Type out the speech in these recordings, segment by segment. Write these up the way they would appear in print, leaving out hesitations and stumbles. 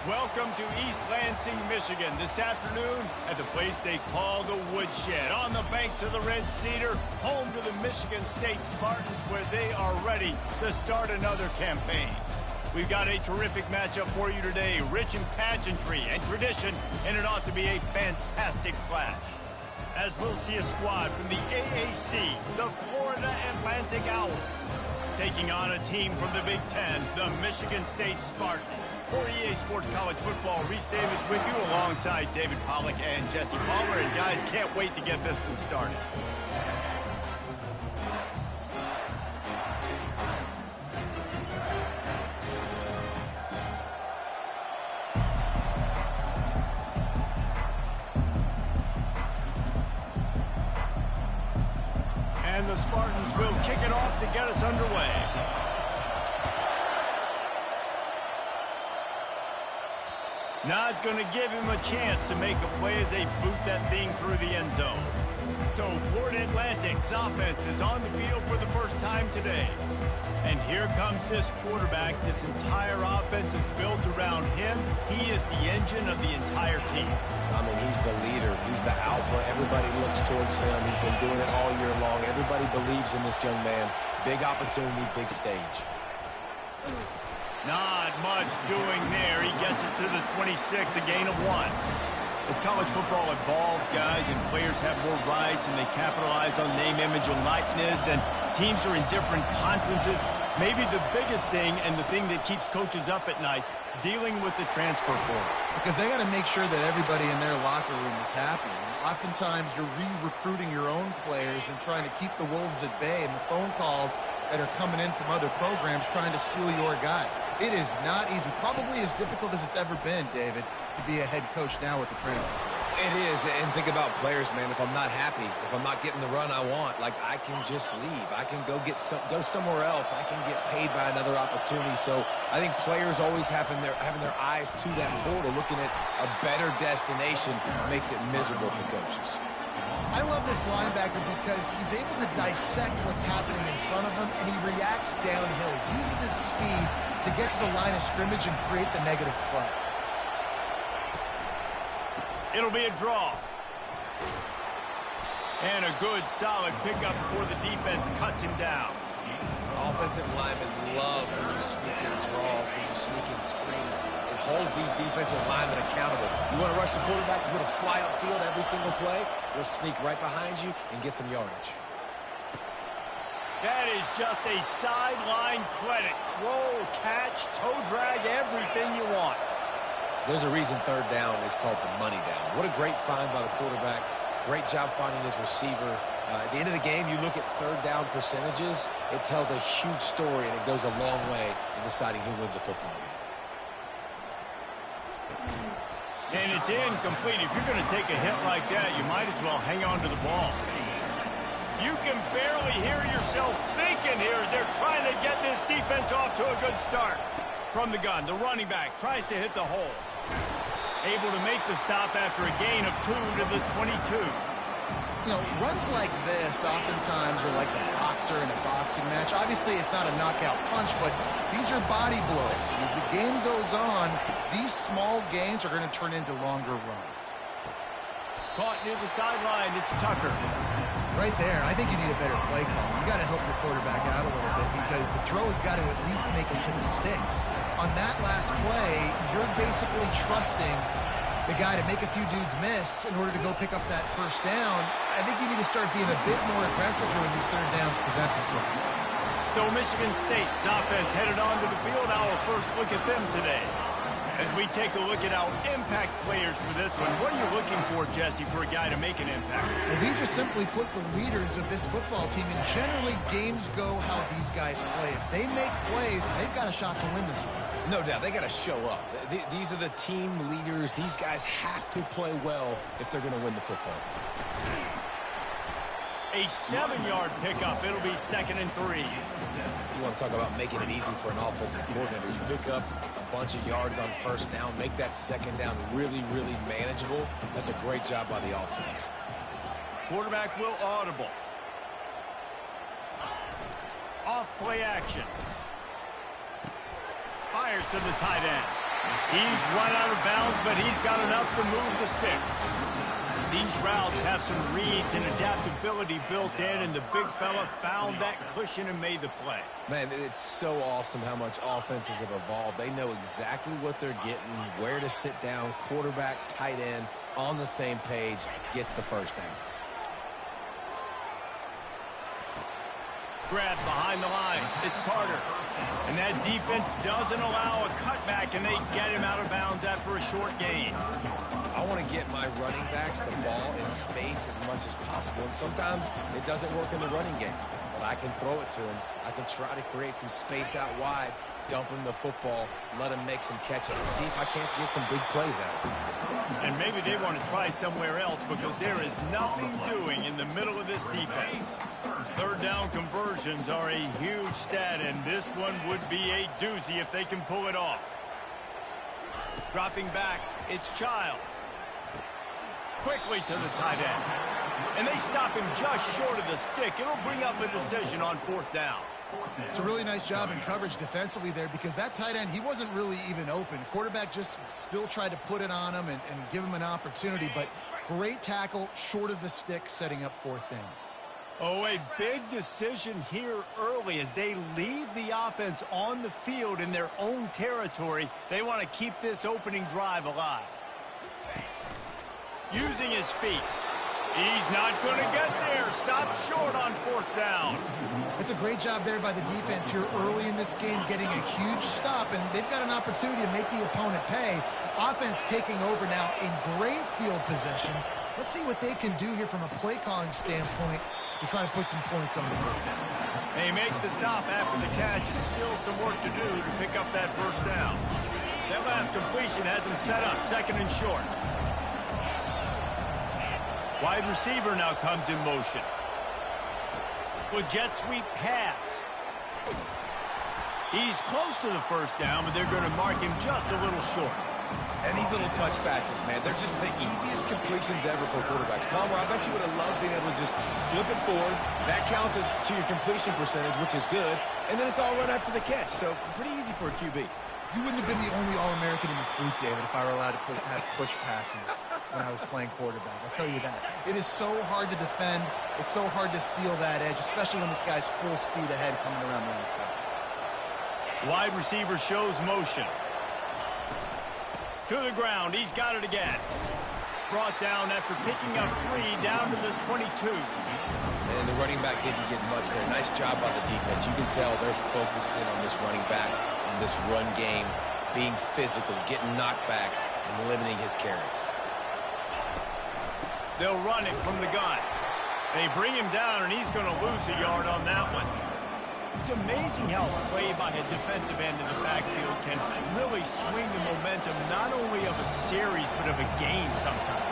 Welcome to East Lansing, Michigan, this afternoon at the place they call the Woodshed, on the banks of the Red Cedar, home to the Michigan State Spartans, where they are ready to start another campaign. We've got a terrific matchup for you today, rich in pageantry and tradition, and it ought to be a fantastic clash. As we'll see a squad from the AAC, the Florida Atlantic Owls, taking on a team from the Big Ten, the Michigan State Spartans. For EA Sports College Football, Reese Davis with you alongside David Pollack and Jesse Palmer. And guys, can't wait to get this one started. And the Spartans will kick it off to get us underway. Not going to give him a chance to make a play as they boot that thing through the end zone. So Florida Atlantic's offense is on the field for the first time today. And here comes this quarterback. This entire offense is built around him. He is the engine of the entire team. I mean, he's the leader. He's the alpha. Everybody looks towards him. He's been doing it all year long. Everybody believes in this young man. Big opportunity, big stage. Not much doing there. He gets it to the 26, a gain of 1. As college football evolves, guys, and players have more rights and they capitalize on name, image, and likeness, and teams are in different conferences, maybe the biggest thing and the thing that keeps coaches up at night, dealing with the transfer portal. Because they got to make sure that everybody in their locker room is happy. And oftentimes you're re-recruiting your own players and trying to keep the Wolves at bay, and the phone calls that are coming in from other programs trying to steal your guys. It is not easy. Probably as difficult as it's ever been, David, to be a head coach now with the transfer. It is, and think about players, man. If I'm not happy, if I'm not getting the run I want, like, I can just leave. I can go somewhere else. I can get paid by another opportunity. So I think players always having their eyes to that portal, looking at a better destination, makes it miserable for coaches. I love this linebacker because he's able to dissect what's happening in front of him, and he reacts downhill, uses his speed to get to the line of scrimmage and create the negative play. It'll be a draw. And a good, solid pickup before the defense cuts him down. Offensive linemen love when you sneak in draws, when you sneak in screens. It holds these defensive linemen accountable. You want to rush the quarterback, you're going to fly upfield every single play. We'll sneak right behind you and get some yardage. That is just a sideline credit. Throw, catch, toe drag, everything you want. There's a reason third down is called the money down. What a great find by the quarterback. Great job finding his receiver. At the end of the game, you look at third down percentages. It tells a huge story, and it goes a long way in deciding who wins a football game. And it's incomplete. If you're going to take a hit like that, you might as well hang on to the ball. You can barely hear yourself thinking here as they're trying to get this defense off to a good start. From the gun, the running back tries to hit the hole. Able to make the stop after a gain of 2 to the 22. You know, runs like this oftentimes are like a boxer in a boxing match. Obviously, it's not a knockout punch, but these are body blows. As the game goes on, these small gains are going to turn into longer runs. Caught near the sideline, it's Tucker. Right there, I think you need a better play call. You got to help your quarterback out a little bit because the throw has got to at least make it to the sticks. On that last play, you're basically trusting the guy to make a few dudes miss in order to go pick up that first down. I think you need to start being a bit more aggressive when these third downs present themselves. So Michigan State's offense headed onto the field. Our first look at them today. As we take a look at our impact players for this one, what are you looking for, Jesse, for a guy to make an impact? Well, these are simply put the leaders of this football team, and generally games go how these guys play. If they make plays, they've got a shot to win this one. No doubt, they got to show up. These are the team leaders. These guys have to play well if they're going to win the football game. A 7-yard pickup. It'll be 2nd and 3. You want to talk about making it easy for an offensive coordinator. You pick up a bunch of yards on first down, make that second down really, really manageable. That's a great job by the offense. Quarterback will audible. Off play action. Fires to the tight end. He's run out of bounds, but he's got enough to move the sticks. These routes have some reads and adaptability built in, and the big fella found that cushion and made the play. Man, it's so awesome how much offenses have evolved. They know exactly what they're getting, where to sit down, quarterback, tight end, on the same page, gets the first down. Grab behind the line. It's Carter. And that defense doesn't allow a cutback, and they get him out of bounds after a short gain. I want to get my running backs the ball in space as much as possible, and sometimes it doesn't work in the running game. But I can throw it to him. I can try to create some space out wide, dump him the football, let him make some catches, and see if I can't get some big plays out of him. And maybe they want to try somewhere else because there is nothing doing in the middle of this defense. Third down conversions are a huge stat, and this one would be a doozy if they can pull it off. Dropping back, it's Childs. Quickly to the tight end. And they stop him just short of the stick. It'll bring up a decision on fourth down. It's a really nice job in coverage defensively there because that tight end, he wasn't really even open. Quarterback just still tried to put it on him and give him an opportunity, but great tackle short of the stick, setting up fourth down. Oh, a big decision here early as they leave the offense on the field in their own territory. They want to keep this opening drive alive. Using his feet. He's not going to get there. Stop short on fourth down. It's a great job there by the defense here early in this game, getting a huge stop, and they've got an opportunity to make the opponent pay. Offense taking over now in great field possession. Let's see what they can do here from a play calling standpoint to try to put some points on the board. They make the stop after the catch, and still some work to do to pick up that first down. That last completion has them set up, second and short. Wide receiver now comes in motion. With jet sweep pass. He's close to the first down, but they're going to mark him just a little short. And these little touch passes, man, they're just the easiest completions ever for quarterbacks. Palmer, I bet you would have loved being able to just flip it forward. That counts as to your completion percentage, which is good. And then it's all run after the catch. So pretty easy for a QB. You wouldn't have been the only All-American in this booth, David, if I were allowed to have push passes when I was playing quarterback. I'll tell you that. It is so hard to defend. It's so hard to seal that edge, especially when this guy's full speed ahead coming around the outside. Wide receiver shows motion. To the ground. He's got it again. Brought down after picking up 3 down to the 22. And the running back didn't get much there. Nice job by the defense. You can tell they're focused in on this running back, on this run game, being physical, getting knockbacks, and limiting his carries. They'll run it from the gun. They bring him down, and he's going to lose a yard on that one. It's amazing how a play by a defensive end in the backfield can really swing the momentum not only of a series, but of a game sometimes.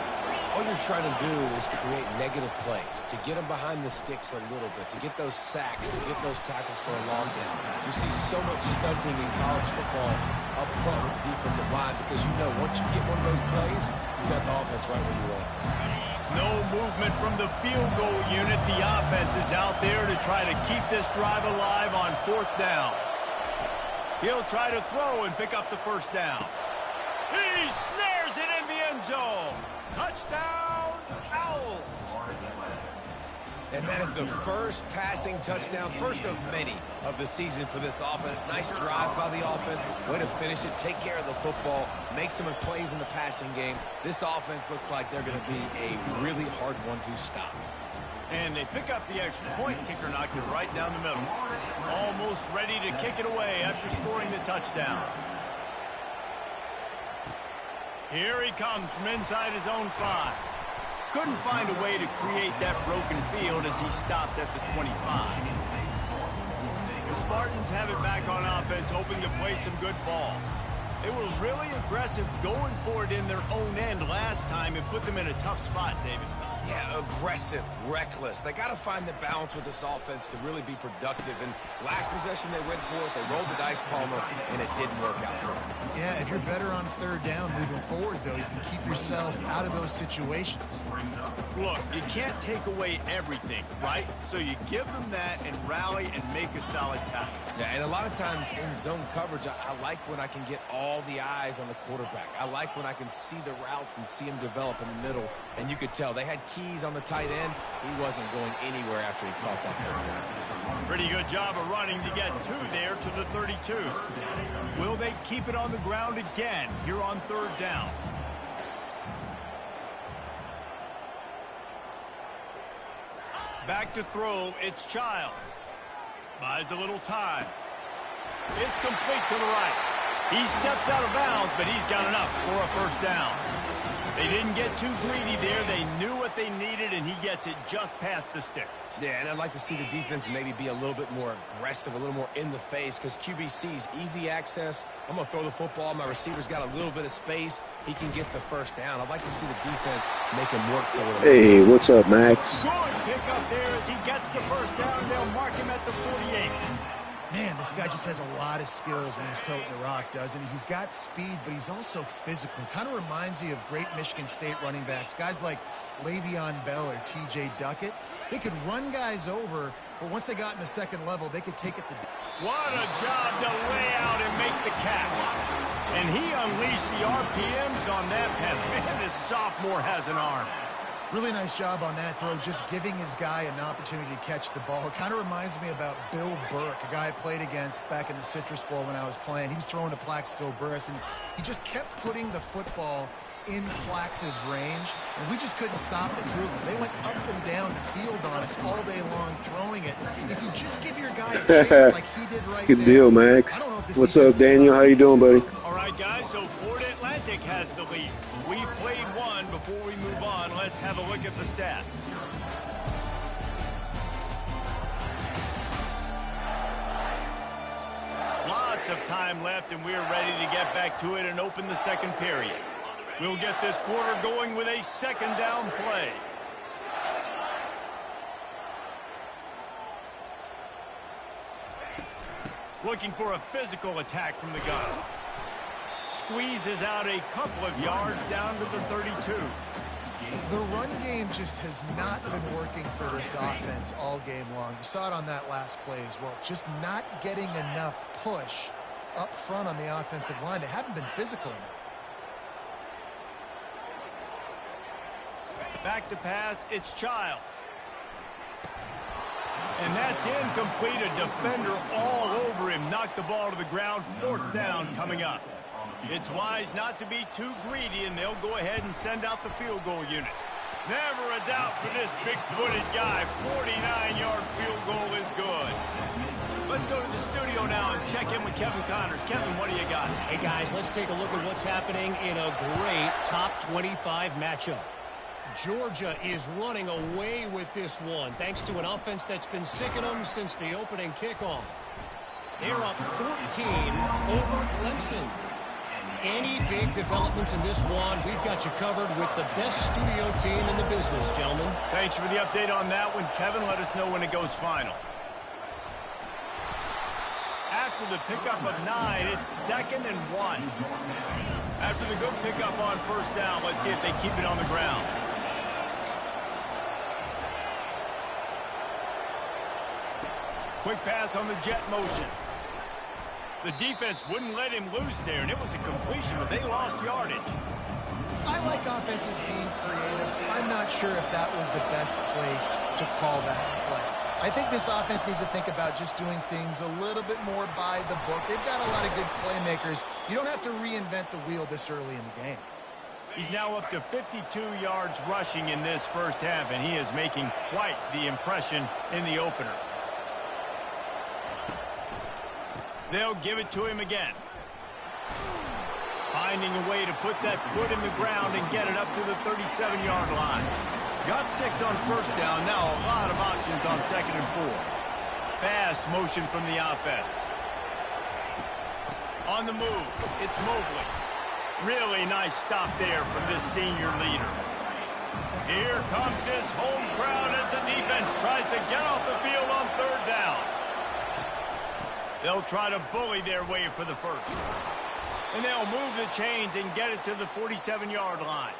All you're trying to do is create negative plays, to get them behind the sticks a little bit, to get those sacks, to get those tackles for losses. You see so much stunting in college football up front with the defensive line because you know once you get one of those plays, you got the offense right where you want. No movement from the field goal unit. The offense is out there to try to keep this drive alive on fourth down. He'll try to throw and pick up the first down. He snares it in the end zone. Touchdown, Owls. And that is the first passing touchdown, first of many of the season for this offense. Nice drive by the offense. Way to finish it, take care of the football, make some plays in the passing game. This offense looks like they're going to be a really hard one to stop. And they pick up the extra point. Kicker knocked it right down the middle. Almost ready to kick it away after scoring the touchdown. Here he comes from inside his own 5. Couldn't find a way to create that broken field as he stopped at the 25. The Spartans have it back on offense, hoping to play some good ball. They were really aggressive going for it in their own end last time and put them in a tough spot, David. Yeah, aggressive, reckless. They got to find the balance with this offense to really be productive. And last possession they went for it, they rolled the dice, Palmer, and it didn't work out for them. Yeah, if you're better on third down moving forward, though, you can keep yourself out of those situations. Look, you can't take away everything, right? So you give them that and rally and make a solid tackle. Yeah, and a lot of times in zone coverage, I like when I can get all the eyes on the quarterback. I like when I can see the routes and see him develop in the middle. And you could tell they had keys on the tight end. He wasn't going anywhere after he caught that football. Pretty good job of running to get there to the 32. Will they keep it on the ground again here on third down? Back to throw, it's Childs. Buys a little time. It's complete to the right. He steps out of bounds, but he's got enough for a first down. They didn't get too greedy there. They knew what they needed, and he gets it just past the sticks. Yeah, and I'd like to see the defense maybe be a little bit more aggressive, a little more in the face, because QBC's easy access. I'm going to throw the football. My receiver's got a little bit of space. He can get the first down. I'd like to see the defense make him work for it. Hey, what's up, Max? Good pick up there as he gets the first down, and they'll mark him at the 48. Man, this guy just has a lot of skills when he's toting the rock, doesn't he? He's got speed, but he's also physical. Kind of reminds you of great Michigan State running backs. Guys like Le'Veon Bell or T.J. Duckett. They could run guys over, but once they got in the second level, they could take it to... What a job to lay out and make the catch. And he unleashed the RPMs on that pass. Man, this sophomore has an arm. Really nice job on that throw, just giving his guy an opportunity to catch the ball. It kind of reminds me about Bill Burke, a guy I played against back in the Citrus Bowl when I was playing. He was throwing to Plaxico Burress, and he just kept putting the football in Plax's range, and we just couldn't stop the two of them. They went up and down the field on us all day long throwing it. If you just give your guy a chance like he did right Good there. deal, Max. What's up, Daniel? How you doing, buddy? All right, guys, so Florida Atlantic has the lead. We played one. Before we move on, let's have a look at the stats. Lots of time left, and we're ready to get back to it and open the second period. We'll get this quarter going with a second down play. Looking for a physical attack from the gun. Squeezes out a couple of yards down to the 32. The run game just has not been working for this offense all game long. You saw it on that last play as well. Just not getting enough push up front on the offensive line. They haven't been physical enough. Back to pass, it's Childs. And that's incomplete. A defender all over him. Knocked the ball to the ground. Fourth down coming up. It's wise not to be too greedy, and they'll go ahead and send out the field goal unit. Never a doubt for this big-footed guy. 49-yard field goal is good. Let's go to the studio now and check in with Kevin Connors. Kevin, what do you got? Hey, guys, let's take a look at what's happening in a great top 25 matchup. Georgia is running away with this one, thanks to an offense that's been sicking them since the opening kickoff. They're up 14 over Clemson. Any big developments in this one, we've got you covered with the best studio team in the business, gentlemen. Thanks for the update on that one, Kevin. Let us know when it goes final. After the pickup of 9, it's 2nd and 1. After the good pickup on first down, let's see if they keep it on the ground. Quick pass on the jet motion. The defense wouldn't let him loose there, and it was a completion, but they lost yardage. I like offenses being creative. I'm not sure if that was the best place to call that play. I think this offense needs to think about just doing things a little bit more by the book. They've got a lot of good playmakers. You don't have to reinvent the wheel this early in the game. He's now up to 52 yards rushing in this first half, and he is making quite the impression in the opener. They'll give it to him again. Finding a way to put that foot in the ground and get it up to the 37-yard line. Got 6 on first down. Now a lot of options on 2nd and 4. Fast motion from the offense. On the move, it's Mobley. Really nice stop there from this senior leader. Here comes this home crowd as the defense tries to get off the field on third down. They'll try to bully their way for the first. And they'll move the chains and get it to the 47-yard line.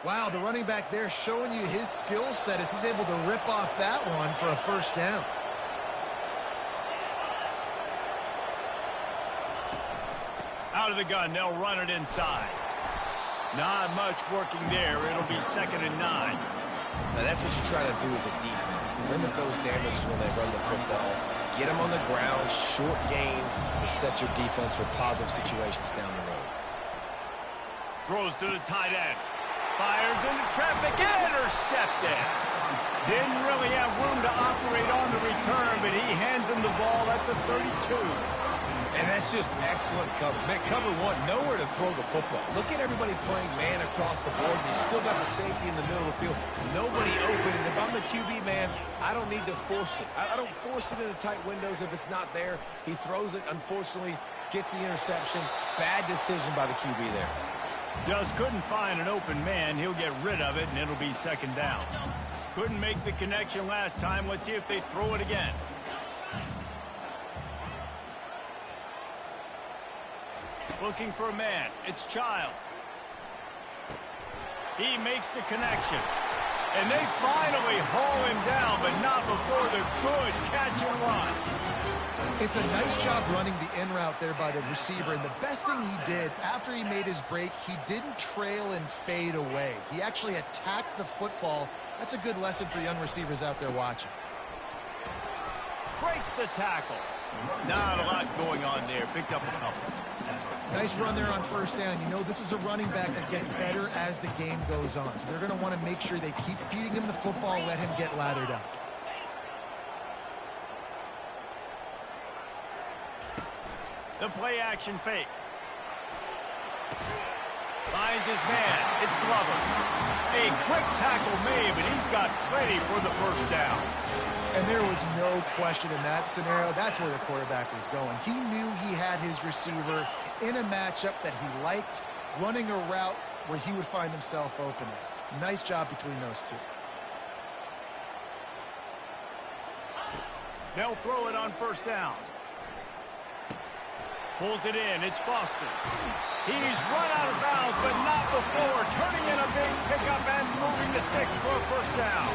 Wow, the running back there showing you his skill set as he's able to rip off that one for a first down. Out of the gun, they'll run it inside. Not much working there. It'll be 2nd and 9. Now that's what you try to do as a defense. Limit those damages when they run the football. Get them on the ground, short gains to set your defense for positive situations down the road. Throws to the tight end. Fires into traffic. Intercepted. Didn't really have room to operate on the return, but he hands him the ball at the 32. And that's just excellent cover. Man, cover one, nowhere to throw the football. Look at everybody playing man across the board, and you still got the safety in the middle of the field. Nobody open, and if I'm the QB, man, I don't need to force it. I don't force it in the tight windows if it's not there. He throws it, unfortunately, gets the interception. Bad decision by the QB there. Just couldn't find an open man. He'll get rid of it, and it'll be 2nd down. Couldn't make the connection last time. Let's see if they throw it again. Looking for a man. It's Childs. He makes the connection. And they finally haul him down, but not before the good catch and run. It's a nice job running the in route there by the receiver. And the best thing he did after he made his break, he didn't trail and fade away. He actually attacked the football. That's a good lesson for young receivers out there watching. Breaks the tackle. Not a lot going on there. Picked up a couple. Nice run there on first down. You know, this is a running back that gets better as the game goes on. So they're going to want to make sure they keep feeding him the football, let him get lathered up. The play action fake. Finds his man. It's Glover. A quick tackle made, but he's got plenty for the first down. And there was no question in that scenario. That's where the quarterback was going. He knew he had his receiver in a matchup that he liked, running a route where he would find himself open. Nice job between those two. They'll throw it on first down. Pulls it in. It's Foster. He's run out of bounds, but not before turning in a big pickup and moving the sticks for a first down.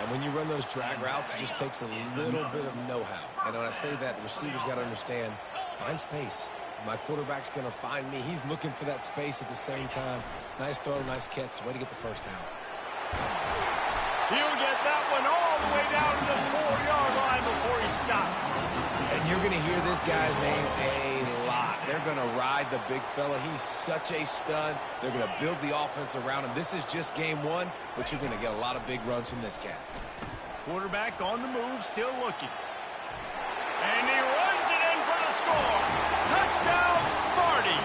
And when you run those drag routes, it just takes a little bit of know-how. And when I say that, the receiver's got to understand, find space. My quarterback's going to find me. He's looking for that space at the same time. Nice throw, nice catch. Way to get the first down. He'll get that one all the way down to the 4-yard line before he stopped. And you're going to hear this guy's name a lot. They're going to ride the big fella. He's such a stud. They're going to build the offense around him. This is just game one, but you're going to get a lot of big runs from this cat. Quarterback on the move, still looking. And he runs it in for the score. Touchdown, Sparty.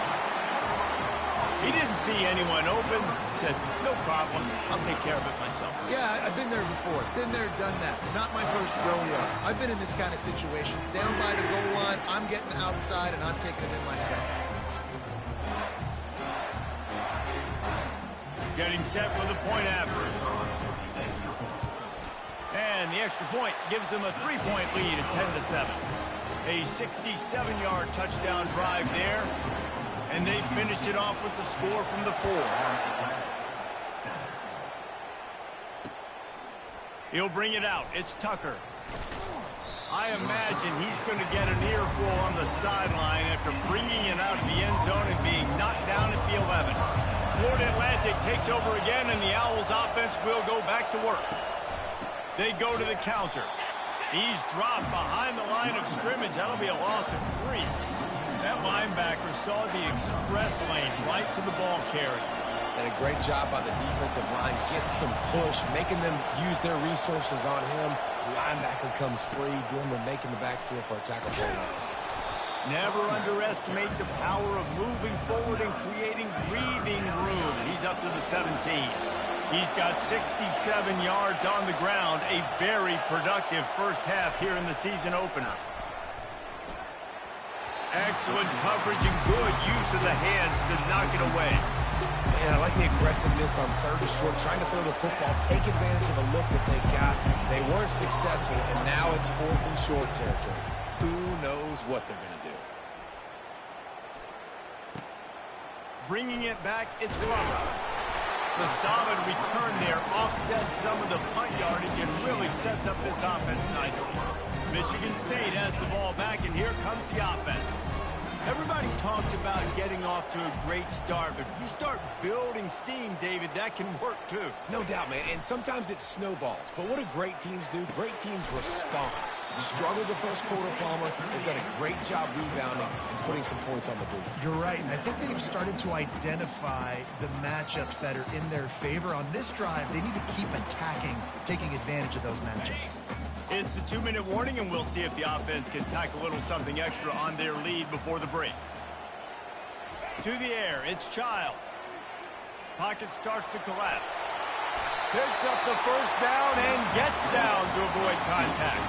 He didn't see anyone open. Said, no problem. I'll take care of it myself. Yeah, I've been there before. Been there, done that. Not my first rodeo. I've been in this kind of situation. Down by the goal line, I'm getting outside, and I'm taking it in myself. Getting set for the point after. And the extra point gives them a 3-point lead at 10-7. A 67-yard touchdown drive there. And they finished it off with the score from the 4. He'll bring it out. It's Tucker. I imagine he's going to get an earful on the sideline after bringing it out of the end zone and being knocked down at the 11. Florida Atlantic takes over again, and the Owls offense will go back to work. They go to the counter. He's dropped behind the line of scrimmage. That'll be a loss of 3. That linebacker saw the express lane right to the ball carrier. And a great job by the defensive line, getting some push, making them use their resources on him. The linebacker comes free, doing the making the backfield for a tackle for loss. Never underestimate the power of moving forward and creating breathing room. He's up to the 17. He's got 67 yards on the ground. A very productive first half here in the season opener. Excellent coverage and good use of the hands to knock it away. And I like the aggressiveness on 3rd and short, trying to throw the football, take advantage of a look that they got. They weren't successful, and now it's 4th and short territory. Who knows what they're going to do? Bringing it back, it's Glover. The solid return there offsets some of the punt yardage and really sets up this offense nicely. Michigan State has the ball back, and here comes the offense. Everybody talks about getting off to a great start, but if you start building steam, David, that can work too. No doubt, man, and sometimes it snowballs. But what do great teams do? Great teams respond. Struggled the first quarter, Palmer. They've done a great job rebounding and putting some points on the board. You're right, and I think they've started to identify the matchups that are in their favor. On this drive, they need to keep attacking, taking advantage of those matchups. It's the 2-minute warning, and we'll see if the offense can tack a little something extra on their lead before the break. To the air, it's Childs. Pocket starts to collapse. Picks up the first down and gets down to avoid contact.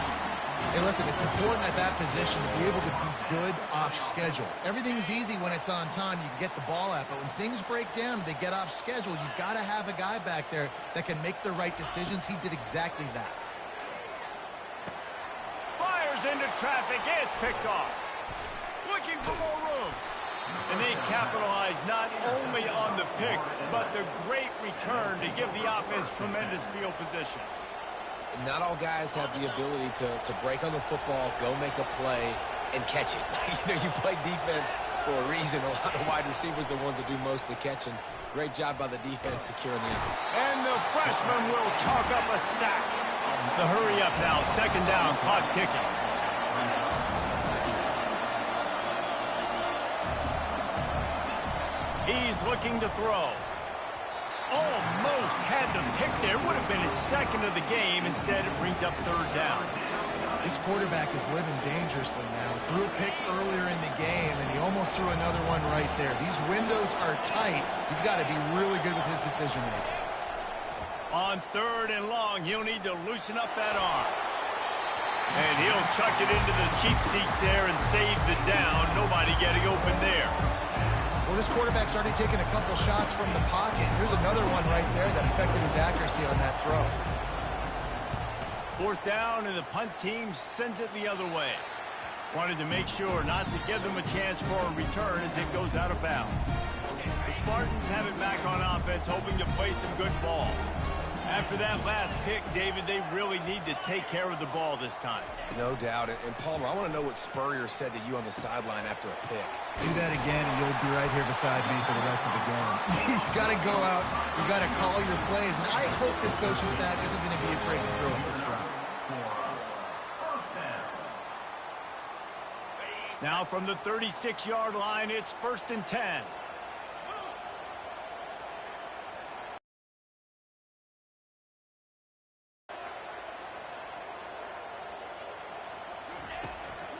Hey, listen, it's important at that position to be able to be good off schedule. Everything's easy when it's on time. You can get the ball out, but when things break down, they get off schedule. You've got to have a guy back there that can make the right decisions. He did exactly that. Fires into traffic. It's picked off. Looking for more room. And they capitalize not only on the pick, but the great return to give the offense tremendous field position. Not all guys have the ability to break on the football, go make a play, and catch it. You play defense for a reason. A lot of wide receivers are the ones that do most of the catching. Great job by the defense securing the end. And the freshman will chalk up a sack. The hurry up now, 2nd down, clock kicking. He's looking to throw. Almost had the pick there. Would have been his 2nd of the game. Instead, it brings up 3rd down. This quarterback is living dangerously now. Threw a pick earlier in the game, and he almost threw another one right there. These windows are tight. He's got to be really good with his decision-making. On 3rd and long, he'll need to loosen up that arm. And he'll chuck it into the cheap seats there and save the down. Nobody getting open there. Well, this quarterback's already taken a couple shots from the pocket. Here's another one right there that affected his accuracy on that throw. 4th down, and the punt team sends it the other way. Wanted to make sure not to give them a chance for a return as it goes out of bounds. The Spartans have it back on offense, hoping to play some good ball. After that last pick, David, they really need to take care of the ball this time. No doubt. And Palmer, I want to know what Spurrier said to you on the sideline after a pick. Do that again, and you'll be right here beside me for the rest of the game. You've got to go out. You've got to call your plays. And I hope this coaching staff isn't going to be afraid to throw it this route. Now from the 36-yard line, it's 1st and 10.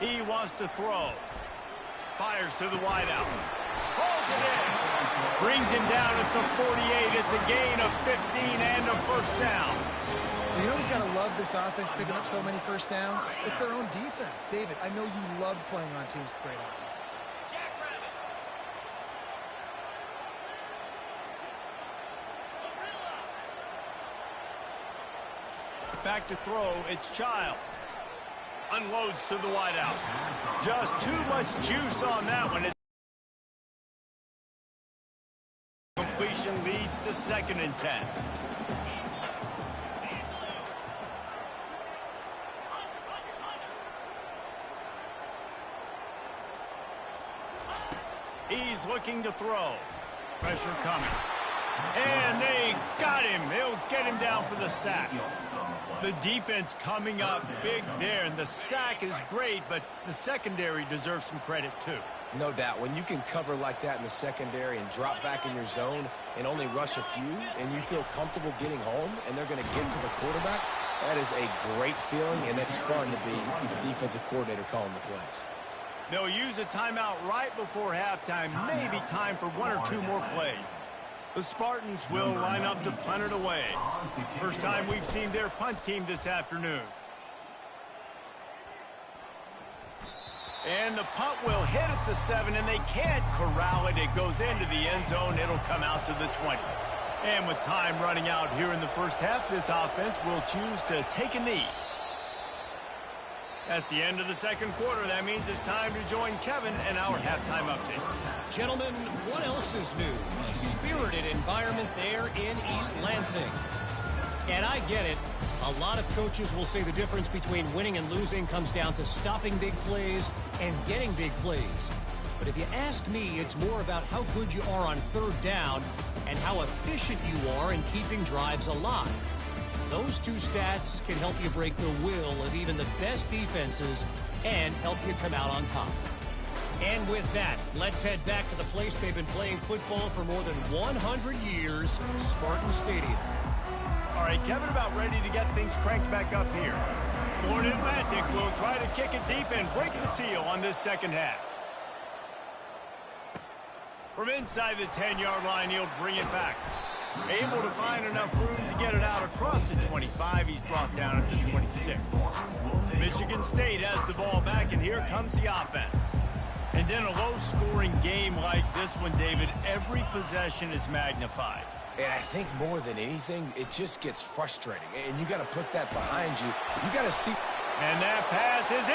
He wants to throw. Fires to the wideout. Pulls it in. Brings him down at the 48. It's a gain of 15 and a 1st down. You know who's got to love this offense picking up so many 1st downs? It's their own defense. David, I know you love playing on teams with great offenses. Back to throw. It's Childs. Unloads to the wideout. Just too much juice on that one. Completion leads to 2nd and 10. He's looking to throw. Pressure coming. And they got him. They'll get him down for the sack. The defense coming up big there, and the sack is great, but the secondary deserves some credit too. No doubt. When you can cover like that in the secondary and drop back in your zone and only rush a few, and you feel comfortable getting home, and they're going to get to the quarterback, that is a great feeling, and it's fun to be the defensive coordinator calling the plays. They'll use a timeout right before halftime, maybe time for 1 or 2 more plays. The Spartans will line up to punt it away. First time we've seen their punt team this afternoon. And the punt will hit at the 7, and they can't corral it. It goes into the end zone. It'll come out to the 20. And with time running out here in the first half, this offense will choose to take a knee. That's the end of the second quarter. That means it's time to join Kevin and our halftime update. Gentlemen, what else is new? A spirited environment there in East Lansing. And I get it. A lot of coaches will say the difference between winning and losing comes down to stopping big plays and getting big plays. But if you ask me, it's more about how good you are on third down and how efficient you are in keeping drives alive. Those two stats can help you break the will of even the best defenses and help you come out on top. And with that, let's head back to the place they've been playing football for more than 100 years, Spartan Stadium. All right, Kevin, about ready to get things cranked back up here. Florida Atlantic will try to kick it deep and break the seal on this second half. From inside the 10-yard line, he'll bring it back. Able to find enough room to get it out across the 25. He's brought down at the 26. Michigan State has the ball back, and here comes the offense. And in a low-scoring game like this one, David, every possession is magnified. And I think more than anything, it just gets frustrating. And you got to put that behind you. You got to see. And that pass is